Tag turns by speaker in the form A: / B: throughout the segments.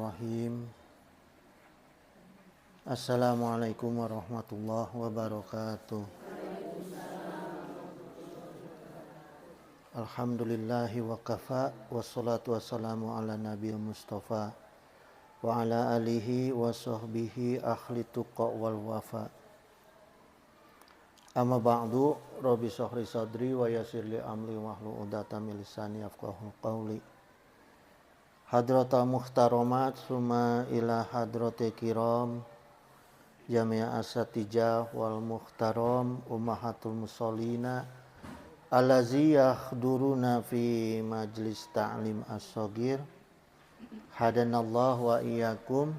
A: Bismillahirrahmanirrahim. Assalamualaikum warahmatullahi wabarakatuh. Alhamdulillahi wa kafa. Wassalatu wassalamu ala nabiyil mustafa wa ala alihi wa sahbihi ahli tuqa wal wafa. Amma ba'du, rabbi shrah sadri wa yassir li amri wahlul 'uqdatam min lisani yafqahu qawli. Hadrata muhtaramat summa ila hadrati kiram jami'a asatijah wal muhtaram ummahatul musallina allazi yahduruna fi majlis ta'lim as-saghir hadanallahu wa iyyakum.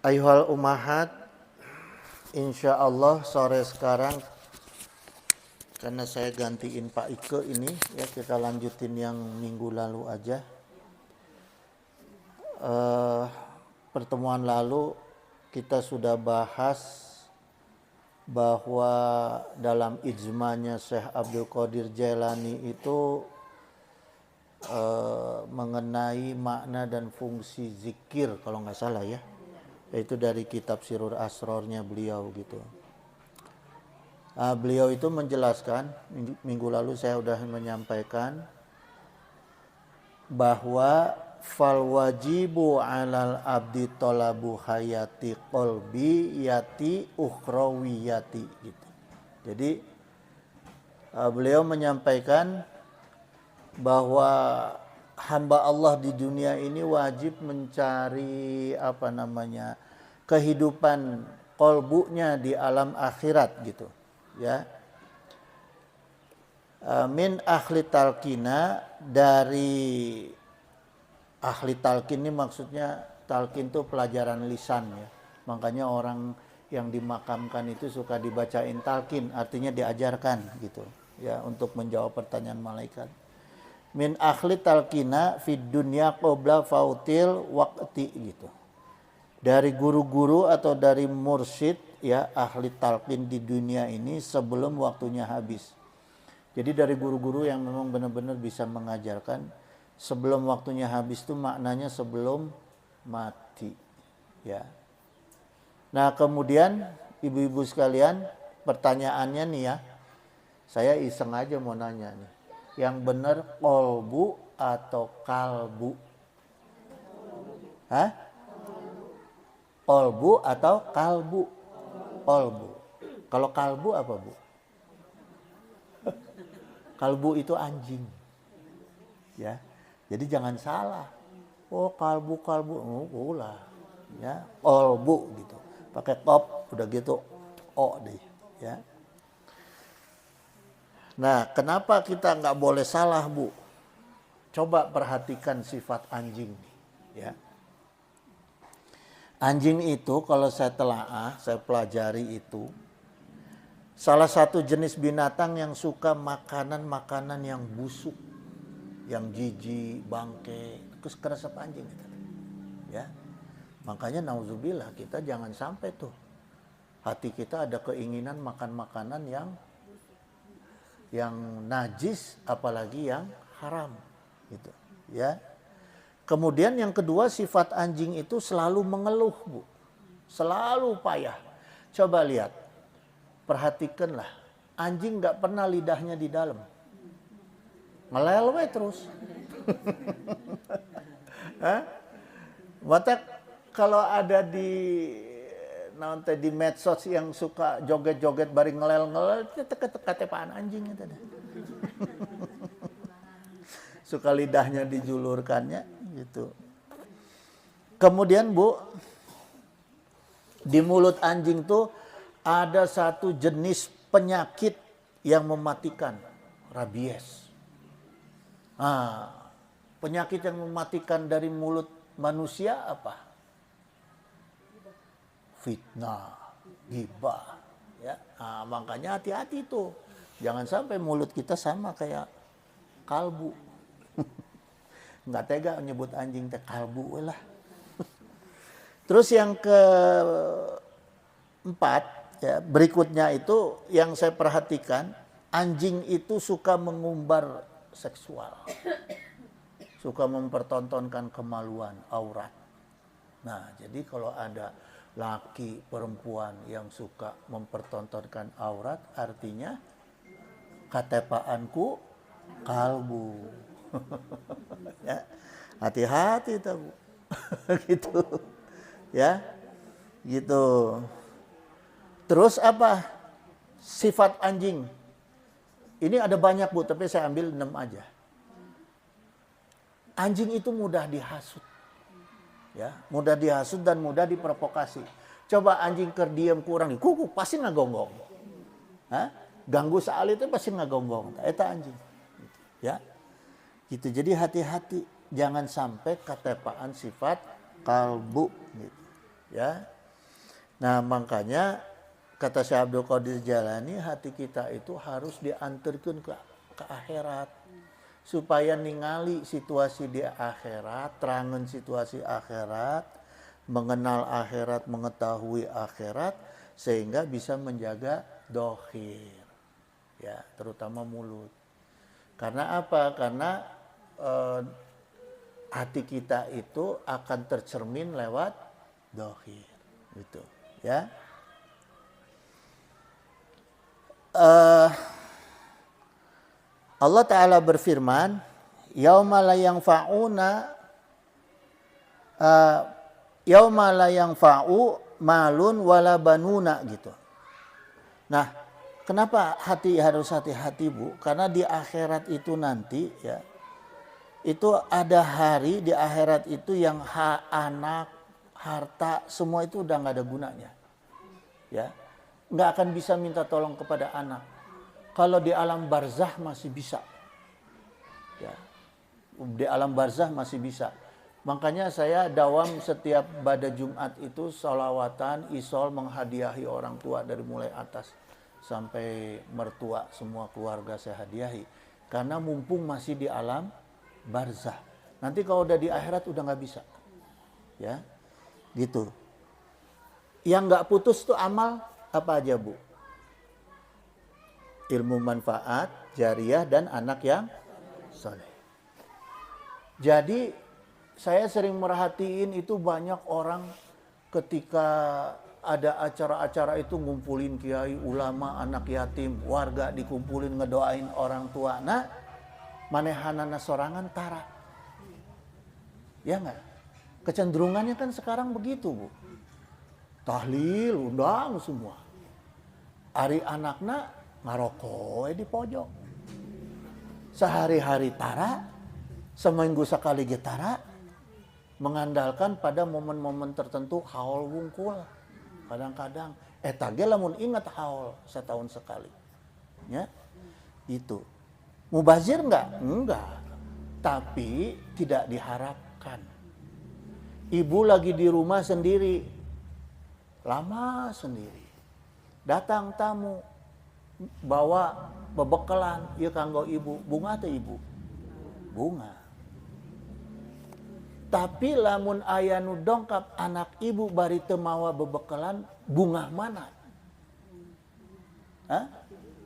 A: Ayuhal ummahat, insyaallah sore sekarang karena saya gantiin Pak Ike ini, ya kita lanjutin yang minggu lalu aja. Pertemuan lalu kita sudah bahas bahwa dalam ijmanya Syekh Abdul Qadir Jailani itu mengenai makna dan fungsi zikir kalau nggak salah ya, yaitu dari kitab Sirur Asrornya beliau gitu. Beliau itu menjelaskan, minggu lalu saya sudah menyampaikan bahwa fal wajibu alal abdi talabu hayati qalbi yati ukhrawiyati gitu. Jadi beliau menyampaikan bahwa hamba Allah di dunia ini wajib mencari kehidupan qalbunya di alam akhirat gitu. Ya, min ahli talqina, dari ahli talqin ini maksudnya talqin itu pelajaran lisan ya, makanya orang yang dimakamkan itu suka dibacain talqin, artinya diajarkan gitu ya, untuk menjawab pertanyaan malaikat. Min ahli talqina fid dunya qabla fautil waqti gitu, dari guru-guru atau dari mursyid ya, ahli talqin di dunia ini sebelum waktunya habis. Jadi dari guru-guru yang memang benar-benar bisa mengajarkan sebelum waktunya habis, itu maknanya sebelum mati ya. Nah kemudian ibu-ibu sekalian, pertanyaannya nih ya, saya iseng aja mau nanya nih, yang benar qalbu atau kalbu? Hah? Qalbu atau kalbu? Qalbu. Kalau kalbu apa, Bu? Kalbu itu anjing. Ya. Jadi jangan salah. Oh, kalbu. Oh, lah. Ya, qalbu gitu. Pakai qaf udah gitu o deh, ya. Nah, kenapa kita nggak boleh salah, Bu? Coba perhatikan sifat anjing nih, ya. Anjing itu kalau saya telaah, saya pelajari itu salah satu jenis binatang yang suka makanan-makanan yang busuk, yang jijik, bangke, keresep anjing itu. Ya. Makanya nauzubillah, kita jangan sampai tuh hati kita ada keinginan makan makanan yang najis, apalagi yang haram gitu, ya. Kemudian yang kedua, sifat anjing itu selalu mengeluh, Bu. Selalu payah. Coba lihat, perhatikanlah. Anjing gak pernah lidahnya di dalam. Ngelelwe terus. Mata kalau ada di medsos yang suka joget-joget bari ngelel-ngelel, itu ketepaan anjing itu. Suka lidahnya dijulurkannya gitu. Kemudian, Bu, di mulut anjing tuh ada satu jenis penyakit yang mematikan, rabies. Penyakit yang mematikan dari mulut manusia apa? Fitnah, ghibah, ya. Makanya hati-hati tuh, jangan sampai mulut kita sama kayak kalbu. Nggak tega nyebut anjing teh kalbu lah. Terus yang keempat ya, berikutnya itu yang saya perhatikan, anjing itu suka mengumbar seksual. suka mempertontonkan kemaluan, aurat. Nah, jadi kalau ada laki perempuan yang suka mempertontonkan aurat, artinya katepaanku kalbu. Ya, hati-hati tahu. Gitu. Ya. Gitu. Terus apa? Sifat anjing. Ini ada banyak Bu, tapi saya ambil 6 aja. Anjing itu mudah dihasut. Ya, mudah dihasut dan mudah diprovokasi. Coba anjing kerdiam kurang kuku pasti ngagonggong. Hah? Ganggu saali itu pasti ngagonggong. Eta anjing. Ya. Gitu. Jadi hati-hati jangan sampai ketepaan sifat kalbu gitu. Ya. Nah, makanya kata Syekh Abdul Qadir Jalani, hati kita itu harus diantarkan ke akhirat. Supaya ningali situasi di akhirat, terangan situasi akhirat, mengenal akhirat, mengetahui akhirat, sehingga bisa menjaga dohir. Ya, terutama mulut. Karena apa? Karena hati kita itu akan tercermin lewat dohir. Gitu. Ya. Allah Ta'ala berfirman, yauma la yanfa'u malun wala banuna gitu. Nah, kenapa harus hati-hati Bu? Karena di akhirat itu nanti ya, itu ada hari di akhirat itu yang anak, harta, semua itu udah nggak ada gunanya. Ya, nggak akan bisa minta tolong kepada anak. Kalau di alam barzah masih bisa. Ya. Di alam barzah masih bisa. Makanya saya dawam setiap pada Jumat itu sholawatan, isol menghadiahi orang tua dari mulai atas sampai mertua, semua keluarga saya hadiahi. Karena mumpung masih di alam barzah. Nanti kalau udah di akhirat udah nggak bisa. Ya, gitu. Yang nggak putus tuh amal apa aja Bu? Ilmu manfaat, jariah, dan anak yang soleh. Jadi saya sering merhatiin itu banyak orang ketika ada acara-acara itu ngumpulin kiai, ulama, anak yatim, warga dikumpulin ngedoain orang tua. Nah, manehanana sorangan tara. Ya enggak? Kecenderungannya kan sekarang begitu Bu. Tahlil, undang semua. Ari anakna ngarokok di pojok. Sehari-hari tara, seminggu sekali getara, mengandalkan pada momen-momen tertentu haul wungkul. Kadang-kadang, tage lamun ingat haul setahun sekali. Ya, itu. Mubazir enggak? Enggak. Tapi tidak diharapkan. Ibu lagi di rumah sendiri, lama sendiri. Datang tamu, bawa bebekalan, ya kanggo ibu, bunga atau ibu? Bunga. Tapi lamun aya nu dongkap anak ibu bari teu mawa bebekalan, bunga mana? Hah?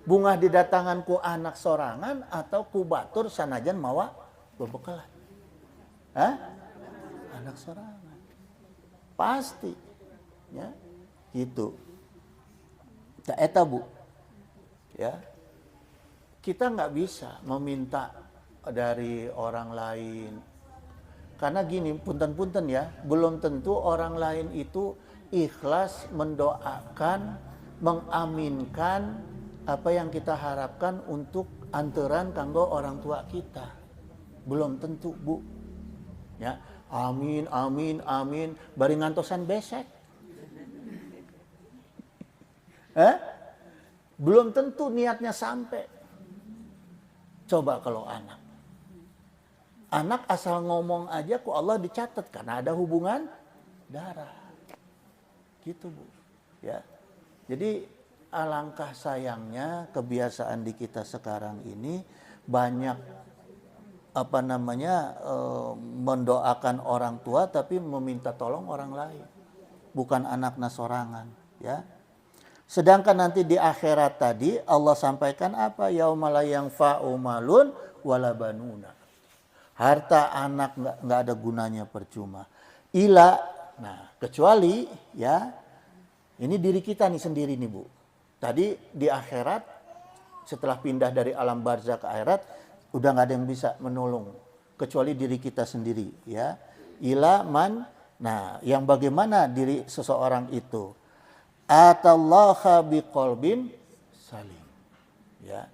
A: Bunga didatangan ku anak sorangan atau ku batur sanajan mawa bebekalan? Hah? Anak sorangan. Pasti. Ya. Gitu. Tak eta Bu. Ya, kita nggak bisa meminta dari orang lain. Karena gini, punten-punten ya, belum tentu orang lain itu ikhlas mendoakan, mengaminkan apa yang kita harapkan untuk anteran kanggo orang tua kita. Belum tentu Bu. Ya, amin, amin, amin, bari ngantosan besek. Belum tentu niatnya sampai. Coba kalau anak. Anak asal ngomong aja ku Allah dicatat karena ada hubungan darah. Gitu Bu. Ya. Jadi alangkah sayangnya kebiasaan di kita sekarang ini banyak mendoakan orang tua tapi meminta tolong orang lain. Bukan anaknya sorangan, ya. Sedangkan nanti di akhirat tadi Allah sampaikan apa? Yauma la yanfa'u malun wala banuna. Harta anak nggak ada gunanya, percuma. Ila, nah kecuali ya, ini diri kita nih sendiri nih Bu. Tadi di akhirat, setelah pindah dari alam barzakh ke akhirat, udah nggak ada yang bisa menolong kecuali diri kita sendiri ya. Ila man, nah yang bagaimana diri seseorang itu? Atallaha biqalbin salim. Ya.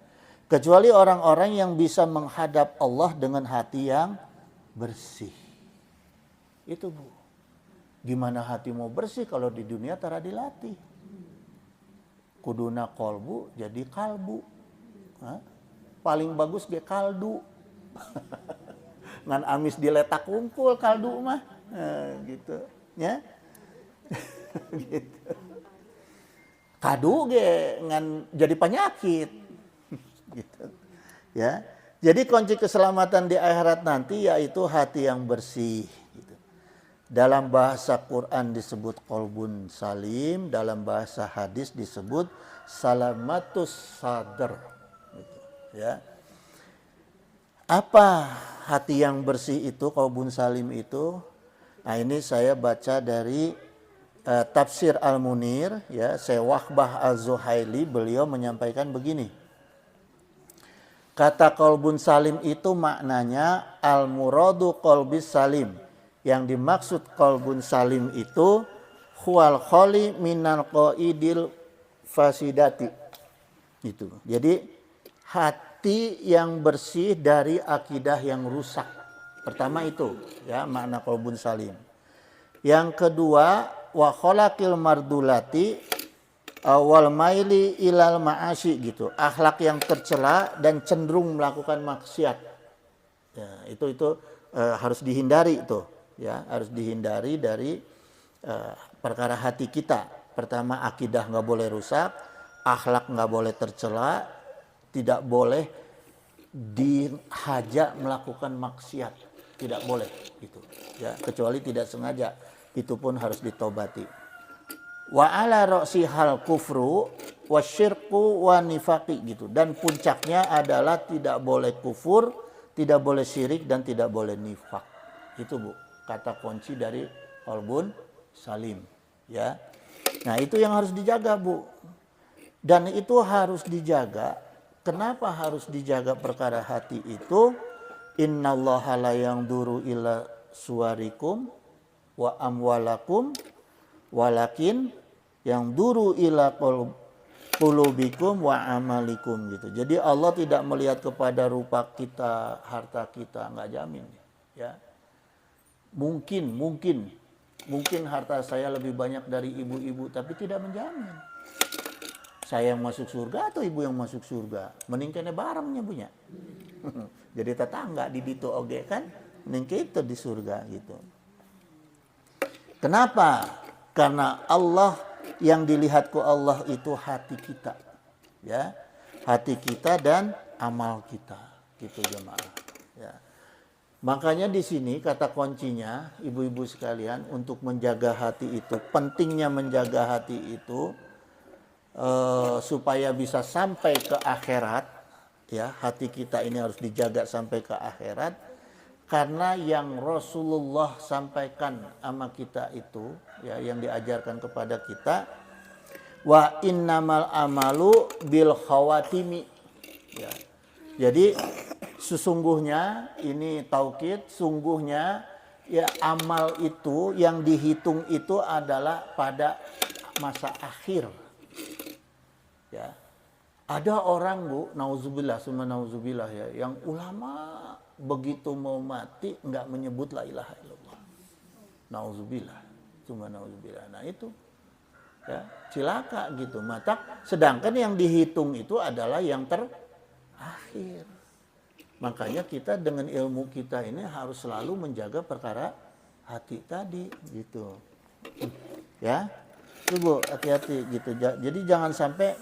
A: Kecuali orang-orang yang bisa menghadap Allah dengan hati yang bersih. Itu Bu. Gimana hati mau bersih kalau di dunia tara dilatih? Kuduna kolbu jadi kalbu. Hah? Paling bagus ge kaldu. Ngan amis diletak kumpul kaldu mah. Gitu. Ya. Gitu. Kadu ge ngan jadi penyakit. Gitu. Ya. Jadi kunci keselamatan di akhirat nanti yaitu hati yang bersih. Gitu. Dalam bahasa Quran disebut qalbun salim, dalam bahasa hadis disebut salamatus sadr. Gitu. Ya. Apa hati yang bersih itu, qalbun salim itu? Nah ini saya baca dari Tafsir Al-Munir, ya, Syekh Wahbah Az-Zuhaili, beliau menyampaikan begini. Kata qalbun salim itu maknanya al-muradu qalbis salim. Yang dimaksud qalbun salim itu huwal khali minal qaidil fasidati. Itu. Jadi hati yang bersih dari akidah yang rusak. Pertama itu ya makna qalbun salim. Yang kedua wa khalaqil mardulati wal maili ilal ma'asyi gitu. Akhlak yang tercela dan cenderung melakukan maksiat. Ya, itu harus dihindari itu. Ya, harus dihindari dari perkara hati kita. Pertama akidah nggak boleh rusak, akhlak nggak boleh tercela, tidak boleh dihaja melakukan maksiat, tidak boleh gitu. Ya, kecuali tidak sengaja, itu pun harus ditobati. Wa ala ra'si hal kufru wasyirku wa nifaqi gitu. Dan puncaknya adalah tidak boleh kufur, tidak boleh syirik dan tidak boleh nifak. Itu Bu, kata kunci dari qalbun salim, ya. Nah, itu yang harus dijaga, Bu. Dan itu harus dijaga. Kenapa harus dijaga perkara hati itu? Innallaha la yanzuru ila suwarikum wa amwalakum walakin yang duru ila qulubikum wa amalikum gitu. Jadi Allah tidak melihat kepada rupa kita, harta kita, nggak jamin ya. Mungkin harta saya lebih banyak dari ibu-ibu, tapi tidak menjamin. Saya yang masuk surga atau ibu yang masuk surga? Mending kene barangnya punya. Jadi tetangga di ditu oge kan, mending kita di surga gitu. Kenapa? Karena Allah yang dilihat ku Allah itu hati kita, ya, hati kita dan amal kita, gitu jemaah. Ya. Makanya di sini kata kuncinya, ibu-ibu sekalian, untuk menjaga hati itu, pentingnya menjaga hati itu supaya bisa sampai ke akhirat, ya, hati kita ini harus dijaga sampai ke akhirat. Karena yang Rasulullah sampaikan sama kita itu, ya, yang diajarkan kepada kita, wa innamal amalu bil khawatimi. Ya. Jadi sesungguhnya ini taukid, sungguhnya ya amal itu yang dihitung itu adalah pada masa akhir. Ya. Ada orang Bu, nauzubillah summa nauzubillah ya, yang ulama begitu mau mati nggak menyebut la ilaha illallah. Nauzubillah, summa nauzubillah. Nah itu ya, cilaka gitu. Sedangkan yang dihitung itu adalah yang terakhir. Makanya kita dengan ilmu kita ini harus selalu menjaga perkara hati tadi gitu. Ya. Itu Bu, hati-hati gitu. Jadi jangan sampai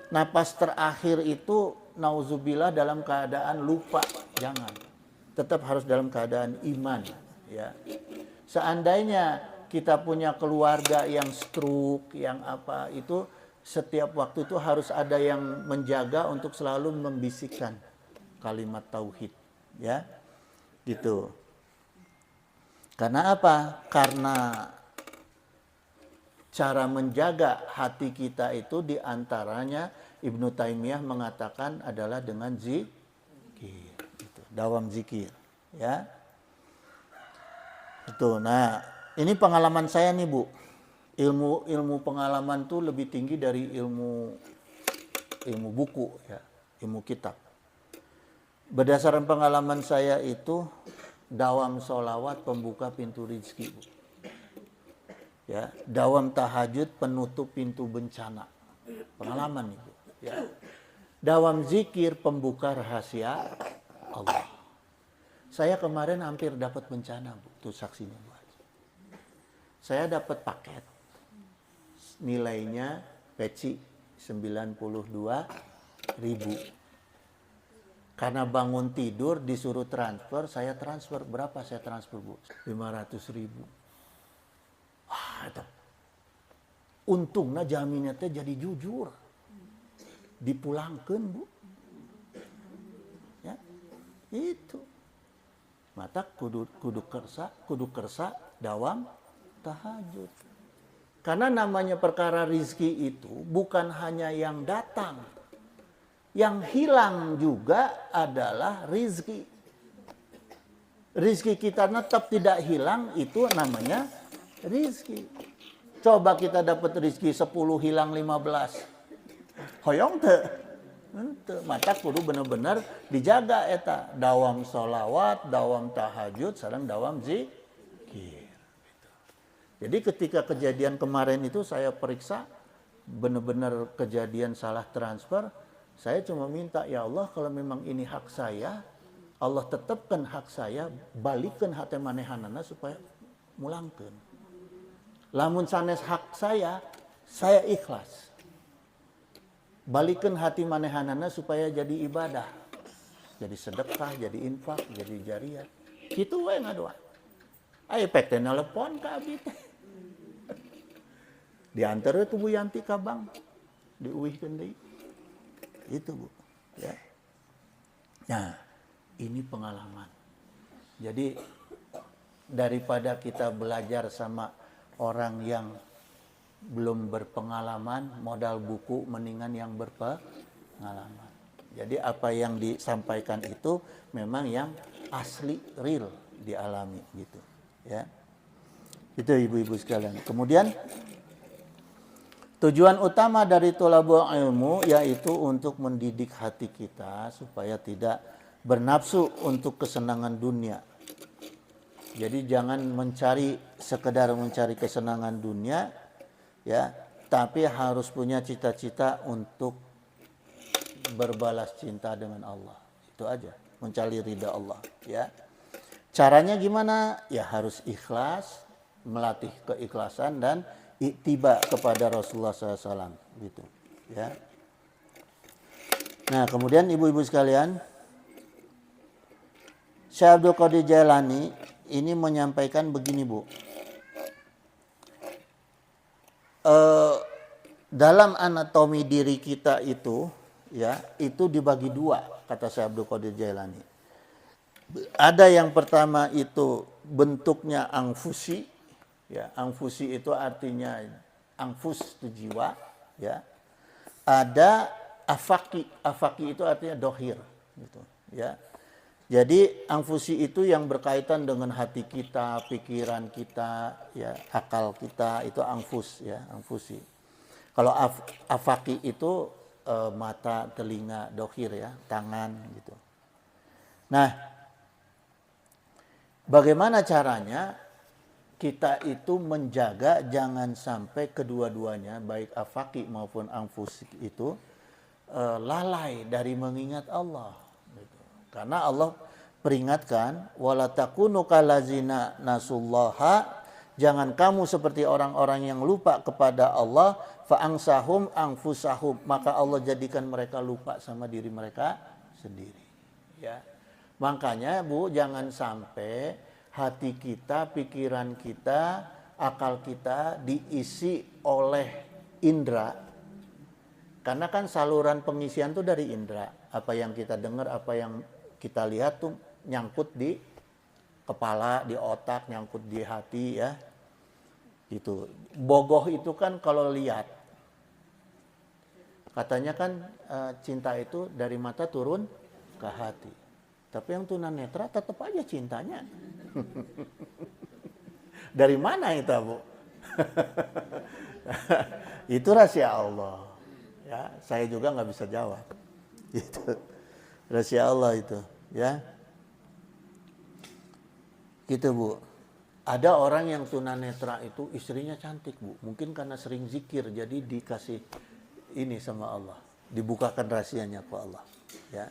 A: napas terakhir itu nauzubillah dalam keadaan lupa, jangan. Tetap harus dalam keadaan iman, ya. Seandainya kita punya keluarga yang stroke, yang apa, itu setiap waktu itu harus ada yang menjaga untuk selalu membisikkan kalimat tauhid, ya. Gitu. Karena apa? Karena cara menjaga hati kita itu diantaranya Ibnu Taimiyah mengatakan adalah dengan zikir. Gitu. Dawam zikir. Ya. Itu. Nah, ini pengalaman saya nih, Bu. Ilmu pengalaman tuh lebih tinggi dari ilmu buku, ya, ilmu kitab. Berdasarkan pengalaman saya itu, dawam sholawat pembuka pintu rizki, Bu. Ya, dawam tahajud penutup pintu bencana. Pengalaman itu. Ya. Dawam zikir pembuka rahasia Allah. Saya kemarin hampir dapat bencana, Bu. Itu saksinya, Bu. Saya dapat paket. Nilainya peci 92.000. Karena bangun tidur disuruh transfer, saya transfer. Berapa saya transfer, Bu? 500.000. Wah, itu. Untungnya jaminnya teh jadi jujur. Dipulangkan, Bu. Ya, itu. Mata kudu kersa dawam tahajud. Karena namanya perkara rizki itu bukan hanya yang datang. Yang hilang juga adalah rizki. Rizki kita tetap tidak hilang, itu namanya rizki. Coba kita dapat rizki 10 hilang 15. Hoyong teh. Mata kudu benar-benar dijaga eta. Dawam sholawat, dawam tahajud, sareng dawam zikir. Jadi ketika kejadian kemarin itu saya periksa, benar-benar kejadian salah transfer, saya cuma minta, ya Allah kalau memang ini hak saya, Allah tetapkan hak saya, balikkan hati manehanana supaya mulangkan. Lamun sanes hak saya ikhlas. Balikkan hati manehanana supaya jadi ibadah. Jadi sedekah, jadi infak, jadi jariah. Kitu we ngadoa. Ayo pek teh nelpon ka abdi teh. Diantar itu Bu Yanti ka bank. Diuihkeun deui. Itu, Bu. Ya. Nah, ini pengalaman. Jadi daripada kita belajar sama orang yang belum berpengalaman, modal buku mendingan yang berpengalaman. Jadi apa yang disampaikan itu memang yang asli, real dialami gitu, ya. Itu ibu-ibu sekalian. Kemudian tujuan utama dari thalabul ilmu yaitu untuk mendidik hati kita supaya tidak bernafsu untuk kesenangan dunia. Jadi jangan sekedar mencari kesenangan dunia, ya, tapi harus punya cita-cita untuk berbalas cinta dengan Allah. Itu aja, mencari ridha Allah, ya. Caranya gimana? Ya harus ikhlas, melatih keikhlasan dan ittiba kepada Rasulullah SAW, gitu, ya. Nah, kemudian ibu-ibu sekalian, Syekh Abdul Qadir Jailani ini menyampaikan begini, Bu. Dalam anatomi diri kita itu, ya, itu dibagi dua, kata Syekh Abdul Qadir Jailani. Ada yang pertama itu bentuknya angfusi, ya, angfusi itu artinya angfus itu jiwa, ya. Ada afaki, afaki itu artinya dohir, gitu, ya. Jadi angfusi itu yang berkaitan dengan hati kita, pikiran kita, ya, akal kita, itu angfus, ya, angfusi. Kalau afaki itu mata, telinga, dohir, ya, tangan, gitu. Nah, bagaimana caranya kita itu menjaga jangan sampai kedua-duanya, baik afaki maupun angfusi itu lalai dari mengingat Allah. Gitu. Karena Allah peringatkan, wala takunu kalazina nasullaha, jangan kamu seperti orang-orang yang lupa kepada Allah, fa'angsahum angfusahum, maka Allah jadikan mereka lupa sama diri mereka sendiri, ya. Makanya, Bu, jangan sampai hati kita, pikiran kita, akal kita diisi oleh indera. Karena kan saluran pengisian tuh dari indera. Apa yang kita dengar, apa yang kita lihat tuh nyangkut di kepala, di otak, nyangkut di hati ya. Gitu. Bogoh itu kan kalau lihat. Katanya kan cinta itu dari mata turun ke hati. Tapi yang tunanetra tetap aja cintanya. Dari mana itu, Bu? Itu rahasia Allah. Ya, saya juga nggak bisa jawab. Itu rahasia Allah itu, ya. Gitu, Bu. Ada orang yang tunanetra itu istrinya cantik, Bu. Mungkin karena sering zikir jadi dikasih ini sama Allah. Dibukakan rahasianya ke Allah, ya.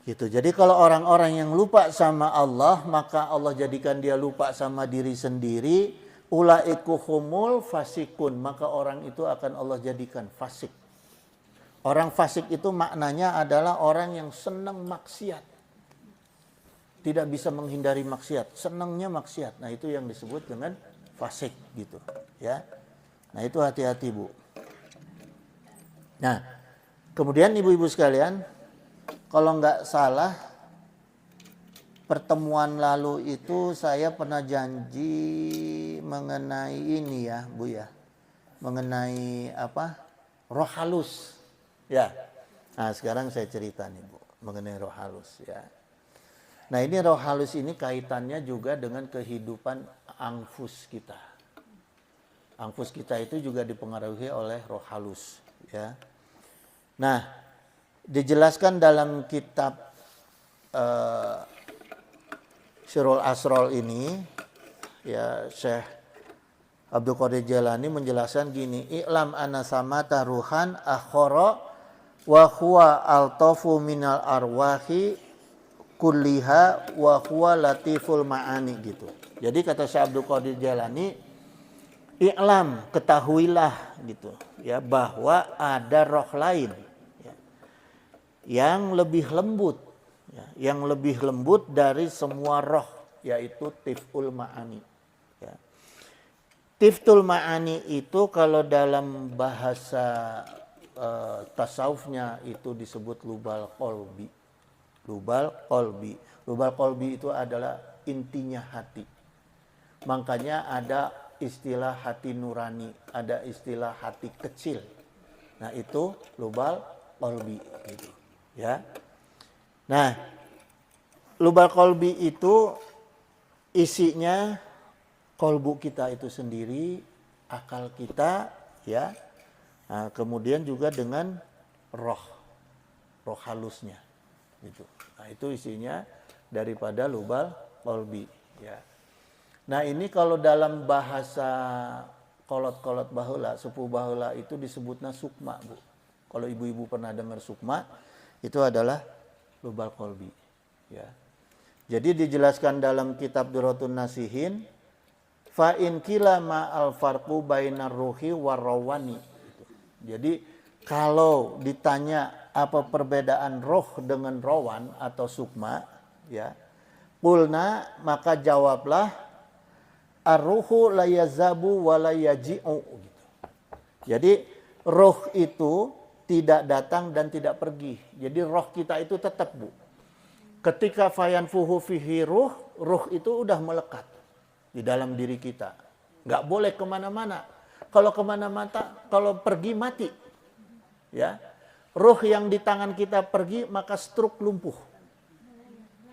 A: Gitu. Jadi kalau orang-orang yang lupa sama Allah, maka Allah jadikan dia lupa sama diri sendiri. Ulaiku humul fasikun, maka orang itu akan Allah jadikan fasik. Orang fasik itu maknanya adalah orang yang senang maksiat. Tidak bisa menghindari maksiat, senangnya maksiat. Nah, itu yang disebut dengan fasik gitu, ya. Nah, itu hati-hati, Bu. Nah, kemudian ibu-ibu sekalian, kalau nggak salah pertemuan lalu itu saya pernah janji mengenai ini ya, Bu ya. Mengenai apa? Roh halus. Ya. Nah, sekarang saya cerita nih, Bu, mengenai roh halus ya. Nah, ini roh halus ini kaitannya juga dengan kehidupan angfus kita. Angfus kita itu juga dipengaruhi oleh roh halus ya. Nah, dijelaskan dalam kitab Sirul Asrol ini ya, Syekh Abdul Qadir Jailani menjelaskan gini, i'lam anna samata ruhan akhara wa huwa altafu minal arwahi kulliha wa huwa latiful ma'ani gitu. Jadi kata Syekh Abdul Qadir Jailani, i'lam, ketahuilah gitu ya, bahwa ada roh lain ya, yang lebih lembut ya, yang lebih lembut dari semua roh, yaitu tif'ul ma'ani ya. Tif'ul ma'ani itu kalau dalam bahasa tasawufnya itu disebut lubal qalbi. Lubal qalbi. Lubal qalbi itu adalah intinya hati. Makanya ada istilah hati nurani, ada istilah hati kecil. Nah, itu lubal qalbi gitu, ya. Nah, lubal qalbi itu isinya kolbu kita itu sendiri, akal kita, ya. Nah, kemudian juga dengan roh halusnya, gitu. Nah, itu isinya daripada lubal qalbi, ya. Nah, ini kalau dalam bahasa kolot-kolot baheula, sepuh baheula itu disebutnya sukma, Bu. Kalau ibu-ibu pernah dengar sukma, itu adalah lubal qalbi, ya. Jadi dijelaskan dalam kitab Durratun Nasihin, fa in kila ma al farqu bainar ruhi war rawani. Jadi kalau ditanya apa perbedaan roh dengan rawan atau sukma, ya. Qulna, maka jawablah ar-ruhu la yazabu wa la yaji'u gitu. Jadi roh itu tidak datang dan tidak pergi. Jadi roh kita itu tetap, Bu. Ketika fayanfuhu fihi ruh, ruh itu udah melekat di dalam diri kita. Nggak boleh kemana-mana. Kalau kemana-mana, kalau pergi mati. Ya, ruh yang di tangan kita pergi, maka stroke lumpuh.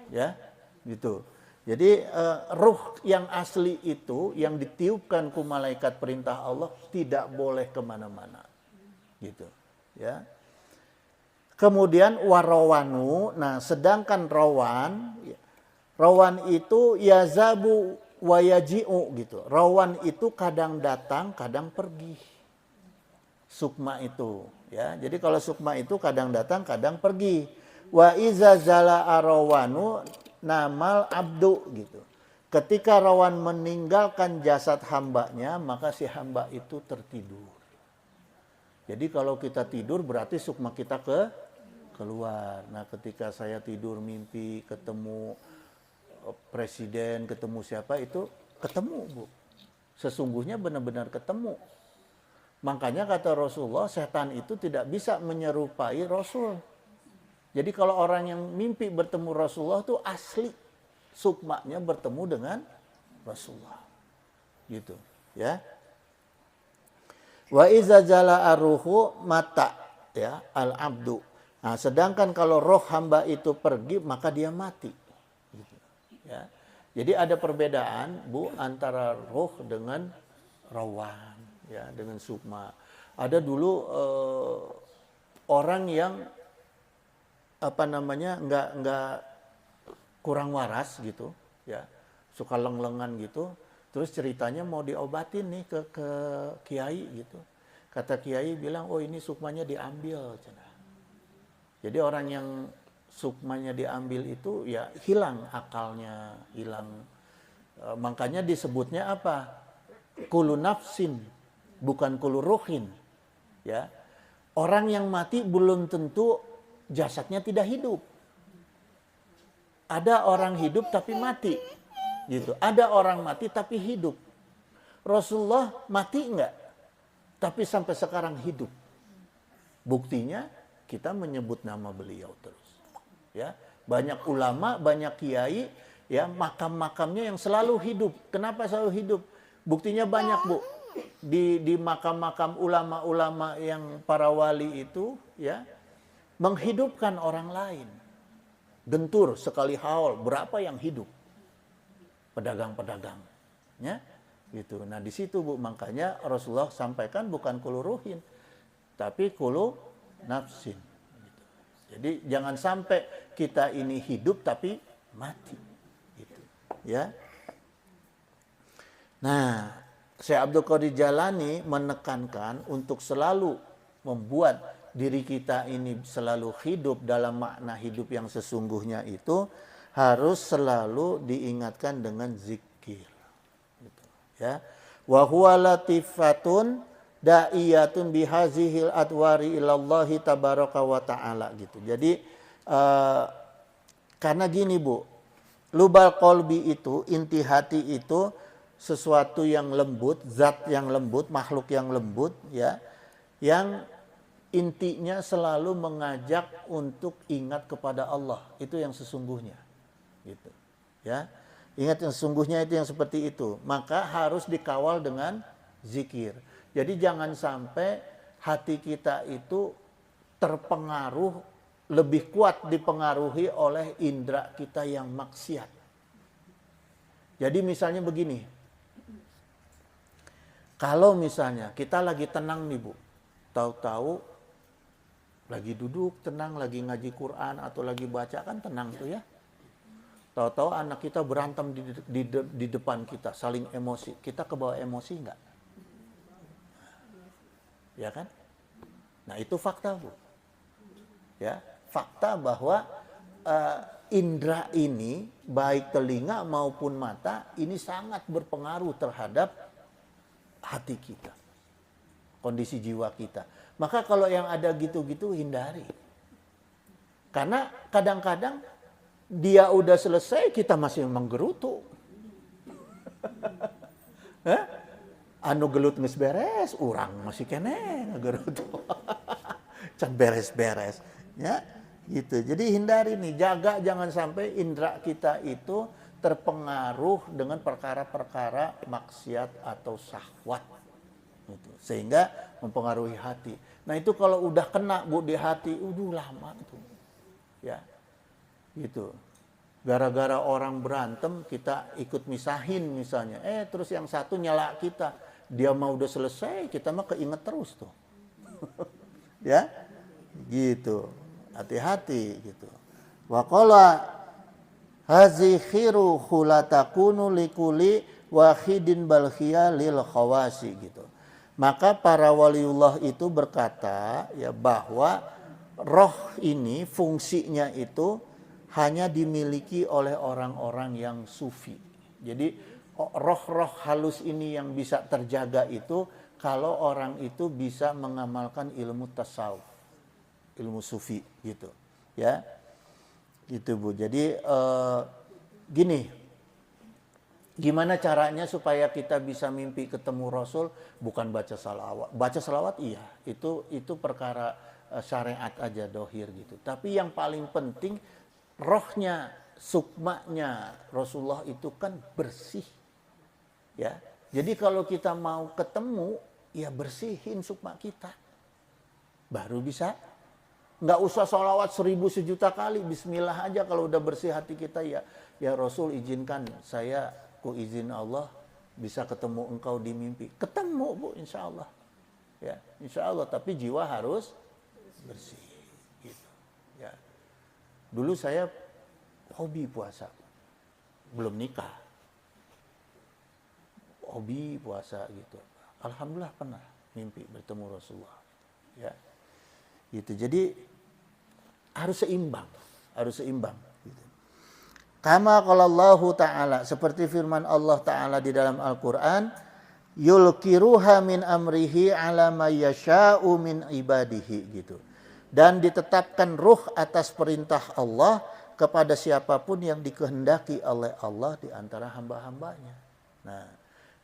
A: Ya, gitu. Jadi ruh yang asli itu, yang ditiupkan ke malaikat perintah Allah, tidak boleh kemana-mana. Gitu. Ya. Kemudian warawanu, nah sedangkan rawan itu yazabu wayaji'u gitu. Rawan itu kadang datang, kadang pergi. Sukma itu, ya. Jadi kalau sukma itu kadang datang, kadang pergi. Wa iza zala arawanu namal abdu gitu. Ketika rawan meninggalkan jasad hambanya, maka si hamba itu tertidur. Jadi kalau kita tidur berarti sukma kita keluar. Nah, ketika saya tidur mimpi ketemu presiden, ketemu siapa, itu ketemu, Bu. Sesungguhnya benar-benar ketemu. Makanya kata Rasulullah, setan itu tidak bisa menyerupai Rasul. Jadi kalau orang yang mimpi bertemu Rasulullah itu asli. sukmanya bertemu dengan Rasulullah. Gitu, ya. Wa iza jala aruhu mata, ya, al-abdu. Nah, sedangkan kalau roh hamba itu pergi, maka dia mati. Gitu, ya. Jadi ada perbedaan, Bu, antara roh dengan rawan, ya, dengan sukma. Ada dulu orang yang nggak kurang waras gitu, ya, suka leng-lengan gitu. Terus ceritanya mau diobatin nih ke kiai gitu. Kata kiai bilang, oh ini sukmanya diambil. Jadi orang yang sukmanya diambil itu ya hilang akalnya, hilang. Makanya disebutnya apa? Kulu nafsin, bukan kulu ruhin. Ya. Orang yang mati belum tentu jasadnya tidak hidup. Ada orang hidup tapi mati. Gitu. Ada orang mati tapi hidup. Rasulullah mati enggak? Tapi sampai sekarang hidup. Buktinya kita menyebut nama beliau terus. Ya, banyak ulama, banyak kiai, ya, makam-makamnya yang selalu hidup. Kenapa selalu hidup? Buktinya banyak, Bu. Di makam-makam ulama-ulama yang para wali itu, ya, menghidupkan orang lain. Gentur sekali haul, berapa yang hidup? Pedagang-pedagang, ya, gitu. Nah di situ, Bu, makanya Rasulullah sampaikan bukan kulu ruhin, tapi kulu nafsin. Gitu. Jadi jangan sampai kita ini hidup tapi mati, gitu, ya. Nah, Syekh Abdul Qadir Jalani menekankan untuk selalu membuat diri kita ini selalu hidup dalam makna hidup yang sesungguhnya itu harus selalu diingatkan dengan zikir. Gitu, ya. Wa huwa latifatun da'iyatun bihazihil adwari ilallahi tabaraka wa ta'ala gitu. Jadi karena gini, Bu, lubal qalbi itu, inti hati itu sesuatu yang lembut, zat yang lembut, makhluk yang lembut, ya, yang intinya selalu mengajak untuk ingat kepada Allah. Itu yang sesungguhnya. Gitu, ya. Ingat yang sesungguhnya itu yang seperti itu. Maka harus dikawal dengan zikir. Jadi jangan sampai hati kita itu terpengaruh, lebih kuat dipengaruhi oleh indera kita yang maksiat. Jadi misalnya begini. Kalau misalnya kita lagi tenang nih, Bu. Tahu-tahu lagi duduk tenang, lagi ngaji Quran atau lagi baca, kan tenang tuh, ya. Tahu-tahu anak kita berantem di depan kita, saling emosi. Kita kebawa emosi enggak? Ya kan? Nah itu fakta, Bu. Ya, fakta bahwa indera ini, baik telinga maupun mata, ini sangat berpengaruh terhadap hati kita, kondisi jiwa kita. Maka kalau yang ada gitu-gitu hindari. Karena kadang-kadang dia udah selesai, kita masih menggerutu. Anu gelut geus beres, urang masih kene ngegerutu. Can beres-beres, ya, gitu. Jadi hindari nih, jaga jangan sampai indera kita itu terpengaruh dengan perkara-perkara maksiat atau syahwat, gitu. Sehingga mempengaruhi hati. Nah itu kalau udah kena, Bu, di hati, lama tuh, ya. Gitu. Gara-gara orang berantem kita ikut misahin misalnya. Terus yang satu nyala kita. Dia mau udah selesai, kita mah keinget terus tuh. Ya. Gitu. Hati-hati gitu. Wa qala hazi khiru khulatakunu likuli wahidin balkhia lil khawasi gitu. Maka para waliullah itu berkata, ya, bahwa roh ini fungsinya itu hanya dimiliki oleh orang-orang yang sufi. Jadi roh-roh halus ini yang bisa terjaga itu kalau orang itu bisa mengamalkan ilmu tasawuf, ilmu sufi gitu, ya. Gitu, Bu. Jadi gini, gimana caranya supaya kita bisa mimpi ketemu Rasul? Bukan baca salawat. Baca salawat iya, itu perkara syariat aja, dohir gitu. Tapi yang paling penting rohnya sukmanya Rasulullah itu kan bersih. Ya. Jadi kalau kita mau ketemu, ya bersihin sukma kita. Baru bisa. Nggak usah sholawat 1000 sejuta kali. Bismillah aja kalau udah bersih hati kita. Ya Rasul, izinkan saya, ku izin Allah, bisa ketemu engkau di mimpi. Ketemu, Bu, insya Allah. Ya, insya Allah. Tapi jiwa harus bersih. Gitu. Ya. Dulu saya hobi puasa. Belum nikah. Hobi puasa gitu. Alhamdulillah pernah mimpi bertemu Rasulullah. Ya. Gitu. Jadi harus seimbang, gitu. Kama qala Allah Ta'ala, seperti firman Allah Ta'ala di dalam Al-Qur'an, yulkiruha min amrihi ala may yasha'u min ibadihi, gitu. Dan ditetapkan ruh atas perintah Allah kepada siapapun yang dikehendaki oleh Allah di antara hamba-hambanya. Nah,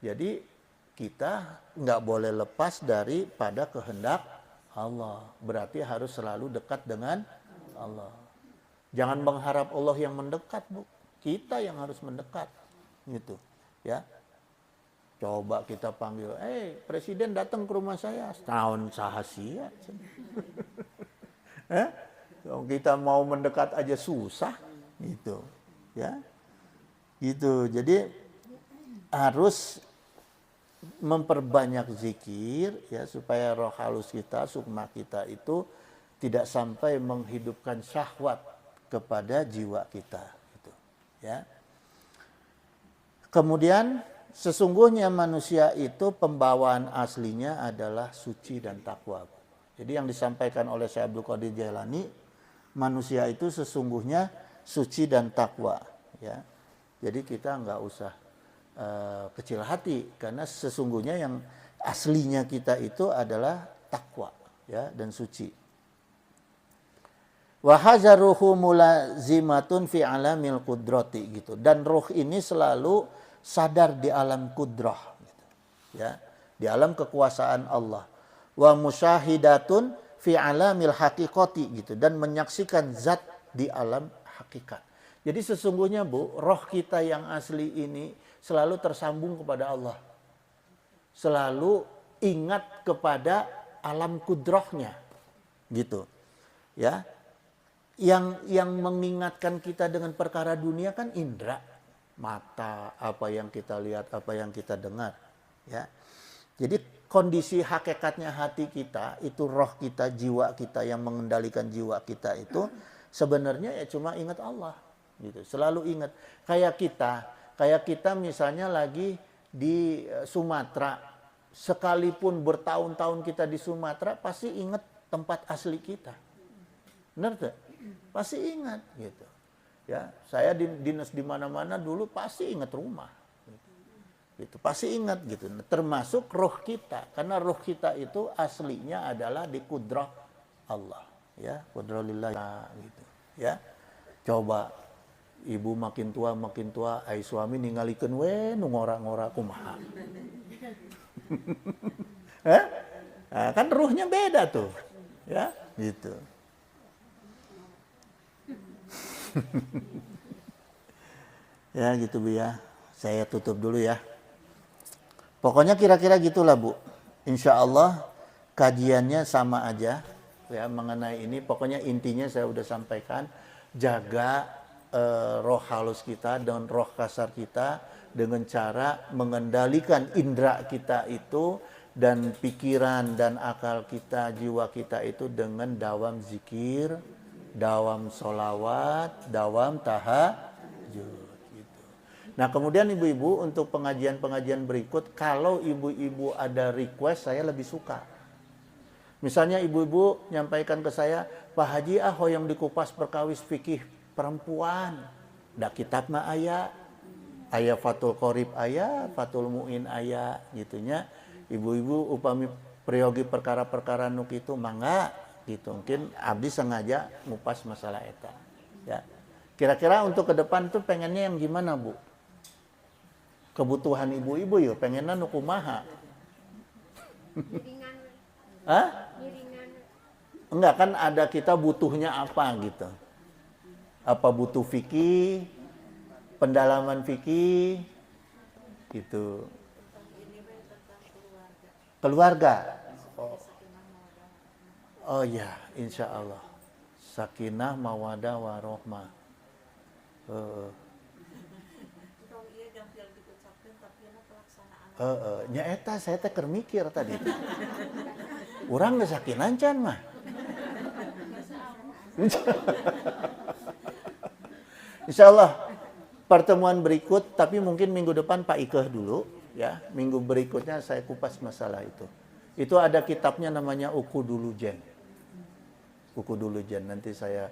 A: jadi kita nggak boleh lepas daripada kehendak Allah. Berarti harus selalu dekat dengan Allah. Jangan mengharap Allah yang mendekat, Bu. Kita yang harus mendekat. Gitu. Ya. Coba kita panggil, presiden datang ke rumah saya, setahun sahasia. Kalau kita mau mendekat aja susah, gitu. Ya. Gitu. Jadi harus memperbanyak zikir ya supaya roh halus kita, sukma kita itu tidak sampai menghidupkan syahwat kepada jiwa kita gitu, ya. Kemudian sesungguhnya manusia itu pembawaan aslinya adalah suci dan takwa. Jadi yang disampaikan oleh Syekh Abdul Qadir Jailani, manusia itu sesungguhnya suci dan takwa, ya. Jadi kita nggak usah kecil hati, karena sesungguhnya yang aslinya kita itu adalah takwa, ya, dan suci. Wa hazaruhu mulazimatun fi alamil qudrati, gitu. Dan ruh ini selalu sadar di alam kudrah, gitu. Ya, di alam kekuasaan Allah. Wa musyahidatun fi alamil haqiqati, gitu, dan menyaksikan zat di alam hakikat. Jadi sesungguhnya, Bu, roh kita yang asli ini selalu tersambung kepada Allah. Selalu ingat kepada alam kudrahnya. Gitu. Ya. Yang mengingatkan kita dengan perkara dunia kan indera. Mata, apa yang kita lihat, apa yang kita dengar. Ya. Jadi kondisi hakikatnya hati kita, itu roh kita, jiwa kita yang mengendalikan jiwa kita itu sebenarnya ya cuma ingat Allah. Gitu. Selalu ingat. Kayak kita misalnya lagi di Sumatera, sekalipun bertahun-tahun kita di Sumatera, pasti ingat tempat asli kita. Benar tuh? Pasti ingat gitu. Ya, saya dinas di mana-mana dulu pasti ingat rumah. Gitu. Pasti ingat gitu. Termasuk roh kita, karena roh kita itu aslinya adalah di kudrah Allah, ya, kudrah lillah gitu. Ya. Coba ibu makin tua, ai suami ningalikeun we nu ngora-ngora kumaha. Nah, kan ruhnya beda tuh. Ya, gitu. Ya, gitu, Bu, ya. Saya tutup dulu ya. Pokoknya kira-kira gitulah, Bu. Insya Allah kajiannya sama aja ya mengenai ini. Pokoknya intinya saya udah sampaikan, jaga roh halus kita dan roh kasar kita dengan cara mengendalikan indera kita itu dan pikiran dan akal kita, jiwa kita itu dengan dawam zikir, dawam sholawat, dawam tahajud. Gitu. Nah, kemudian ibu-ibu untuk pengajian-pengajian berikut, kalau ibu-ibu ada request, saya lebih suka. Misalnya ibu-ibu nyampaikan ke saya, Pak Haji hoyong dikupas perkawis fikih perempuan, da kitab mah aya Fathul Qorib aya, Fathul Mu'in aya, gitunya. Ibu-ibu upami priyogi perkara-perkara nu kitu mangga gitu. Mungkin abdi sengaja ngupas masalah eta. Ya. Kira-kira untuk ke depan tuh pengennya yang gimana, Bu? Kebutuhan ibu-ibu ya pengennya nu kumaha? Hah? Enggak, kan ada kita butuhnya apa gitu. Apa butuh fikih, pendalaman fikih, gitu. Keluarga. Oh ya, insya Allah. Sakinah, mawadah, warohmah. Nya eta saya teh keur mikir tadi. Urang geus sakinah can mah. Insya Allah pertemuan berikut, tapi mungkin minggu depan Pak Ikeh dulu, ya. Minggu berikutnya saya kupas masalah itu. Itu ada kitabnya namanya Ukudulujen. Ukudulujen, nanti saya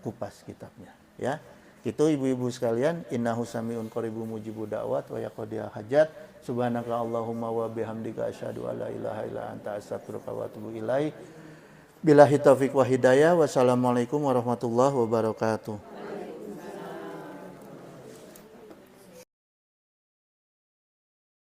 A: kupas kitabnya, ya. Itu ibu-ibu sekalian, innahu sami'un qaribun mujibud da'wat wa yaqdiya hajat. Subhanaka Allahumma wa bihamdika asyhadu alla ilaha illa anta astaghfiruka wa atubu ilaik. Billahi taufiq wa hidayah. Wassalamualaikum warahmatullahi wabarakatuh.